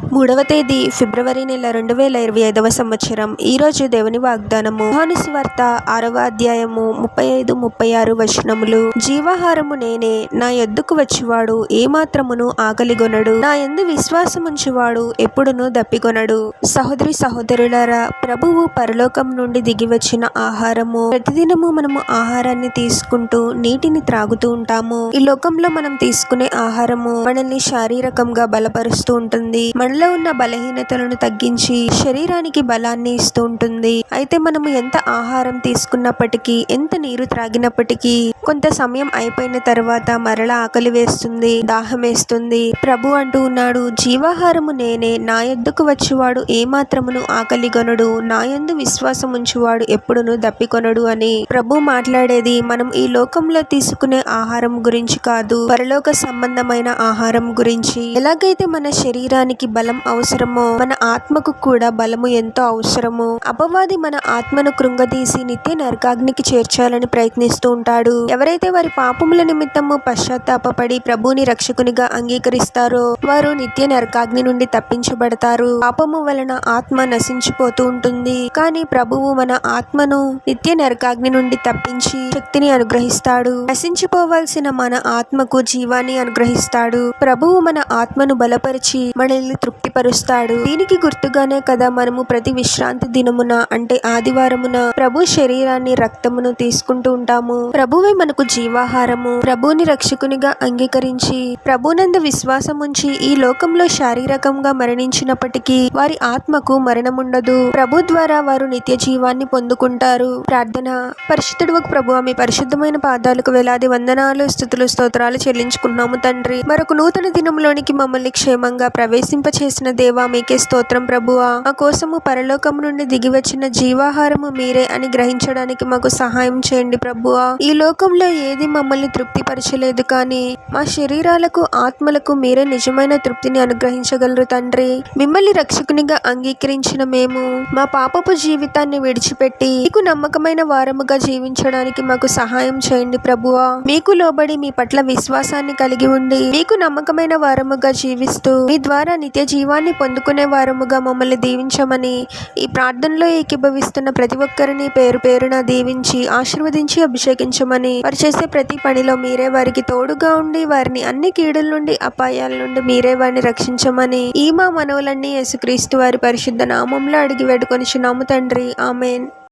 3వ తేదీ ఫిబ్రవరి నెల 2025వ సంవత్సరం. ఈరోజు దేవుని వాగ్దానము. యోహాను సువార్త 6వ అధ్యాయము 35-36 వచనములు. జీవాహారము నేనే, నా యొద్దకు వచ్చువాడు ఏమాత్రమును ఆకలిగొనడు, నా యందు విశ్వాసముంచువాడు ఎప్పుడునూ దప్పికొనడు. సహోదరి సహోదరులారా, ప్రభువు పరలోకం నుండి దిగివచ్చిన ఆహారము. ప్రతిదినము మనము ఆహారాన్ని తీసుకుంటూ నీటిని త్రాగుతూ ఉంటాము. ఈ లోకంలో మనం తీసుకునే ఆహారము మనల్ని శారీరకంగా బలపరుస్తూ ఉంటుంది. మనలో ఉన్న బలహీనతలను తగ్గించి శరీరానికి బలాన్ని ఇస్తూ ఉంటుంది. అయితే మనము ఎంత ఆహారం తీసుకున్నప్పటికీ, ఎంత నీరు త్రాగినప్పటికీ కొంత సమయం అయిపోయిన తర్వాత మరలా ఆకలి వేస్తుంది, దాహం వేస్తుంది. ప్రభు అంటూ ఉన్నాడు, జీవాహారము నేనే, నా యొద్దకు వచ్చువాడు ఏమాత్రమును ఆకలిగొనడు, నా యందు విశ్వాసం ఉంచువాడు ఎప్పుడునూ దప్పికొనడు అని. ప్రభు మాట్లాడేది మనం ఈ లోకంలో తీసుకునే ఆహారం గురించి కాదు, పరలోక సంబంధమైన ఆహారం గురించి. ఎలాగైతే మన శరీరానికి బలం అవసరమో, మన ఆత్మకు కూడా బలము ఎంతో అవసరము. అపవాది మన ఆత్మను కృంగదీసి నిత్య నరకాగ్నికి చేర్చాలని ప్రయత్నిస్తూ ఉంటాడు. ఎవరైతే వారి పాపముల నిమిత్తము పశ్చాత్తాపపడి ప్రభువుని రక్షకునిగా అంగీకరిస్తారో వారు నిత్య నరకాగ్ని నుండి తప్పించబడతారు. పాపము వలన ఆత్మ నశించిపోతూ ఉంటుంది, కానీ ప్రభువు మన ఆత్మను నిత్య నరకాగ్ని నుండి తప్పించి శక్తిని అనుగ్రహిస్తాడు. నశించిపోవాల్సిన మన ఆత్మకు జీవాన్ని అనుగ్రహిస్తాడు. ప్రభువు మన ఆత్మను బలపరిచి మనల్ని తృప్తిపరుస్తాడు. దీనికి గుర్తుగానే కదా మనము ప్రతి విశ్రాంతి దినమున అంటే ఆదివారమున ప్రభు శరీరాన్ని రక్తమును తీసుకుంటూ ఉంటాము. ప్రభువే మనకు జీవాహారము. ప్రభువుని రక్షకునిగా అంగీకరించి ప్రభునందు విశ్వాసం ఉంచి ఈ లోకంలో శారీరకంగా మరణించినప్పటికీ వారి ఆత్మకు మరణముండదు. ప్రభు ద్వారా వారు నిత్య జీవాన్ని పొందుకుంటారు. ప్రార్థన. పరిశుద్ధుడు ప్రభు, మీ పరిశుద్ధమైన పాదాలకు వేలాది వందనాలు, స్తుతులు, స్తోత్రాలు చెల్లించుకున్నాము తండ్రి. మరొక నూతన దినములోనికి మమ్మల్ని క్షేమంగా ప్రవేశింపచేసిన దేవా, మీకే స్తోత్రం ప్రభువా. మా కోసము పరలోకము నుండి దిగివచ్చిన జీవాహారము మీరే అని గ్రహించడానికి మాకు సహాయం చేయండి ప్రభువా. ఈ లోకంలో ఏది మమ్మల్ని తృప్తిపరచలేదు, కానీ మా శరీరాలకు ఆత్మలకు మీరే నిజమైన తృప్తిని అనుగ్రహించగలరు తండ్రి. మిమ్మల్ని రక్షకునిగా అంగీకరించిన మేము మా పాపపు జీవితాన్ని విడిచిపెట్టి మీకు నమ్మకమైన వారముగా జీవించడానికి మాకు సహాయం చేయండి ప్రభువా. మీకు లోబడి మీ పట్ల విశ్వాసాన్ని కలిగి ఉండి మీకు నమ్మకమైన వారముగా జీవిస్తూ మీ ద్వారా నిత్య జీవాన్ని పొందుకునే వారముగా మమ్మల్ని దీవించమని ఈ ప్రార్థనలో ఏకీభవిస్తున్న ప్రతి ఒక్కరిని పేరు పేరున దీవించి ఆశీర్వదించి అభిషేకించమని, వారు చేసే ప్రతి పనిలో మీరే వారికి తోడుగా ఉండి వారిని అన్ని కీడుల నుండి అపాయాల నుండి మీరే వారిని రక్షించమని ఈ మా మనవులన్నీ యేసుక్రీస్తు వారి పరిశుద్ధ నామంలో అడిగి వేడుకొనిచున్నాము తండ్రి. ఆమేన్.